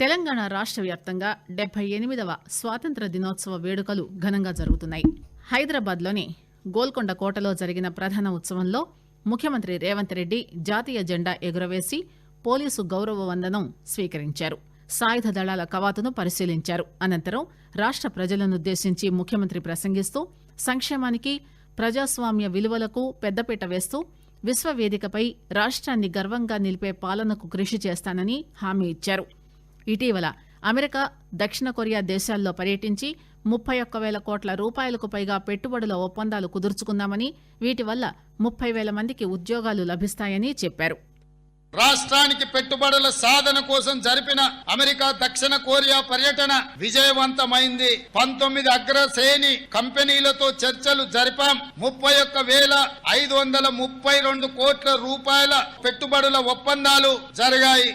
తెలంగాణ రాష్ట్ర వ్యాప్తంగా 78వ స్వాతంత్ర దినోత్సవ వేడుకలు ఘనంగా జరుగుతున్నాయి. హైదరాబాద్లోని గోల్కొండ కోటలో జరిగిన ప్రధాన ఉత్సవంలో ముఖ్యమంత్రి రేవంత్ రెడ్డి జాతీయ జెండా ఎగురవేసి పోలీసు గౌరవ వందనం స్వీకరించారు. సాయుధ దళాల కవాతును పరిశీలించారు. అనంతరం రాష్ట్ర ప్రజలనుద్దేశించి ముఖ్యమంత్రి ప్రసంగిస్తూ సంక్షేమానికి, ప్రజాస్వామ్య విలువలకు పెద్దపీట వేస్తూ విశ్వవేదికపై రాష్ట్రాన్ని గర్వంగా నిలిపే పాలనకు కృషి చేస్తానని హామీ ఇచ్చారు. ఇటీవల అమెరికా, దక్షిణ కొరియా దేశాల్లో పర్యటించి 31,000 కోట్ల రూపాయలకు పైగా పెట్టుబడుల ఒప్పందాలు కుదుర్చుకున్నామని, వీటి వల్ల 30,000 మందికి ఉద్యోగాలు లభిస్తాయని చెప్పారు. రాష్ట్రానికి పెట్టుబడుల సాధన కోసం జరిపిన అమెరికా, దక్షిణ కొరియా పర్యటన విజయవంతమైంది. 19 అగ్రశ్రేణి కంపెనీలతో చర్చలు జరిపాం. 31,532 కోట్ల రూపాయల పెట్టుబడుల ఒప్పందాలు జరిగాయి.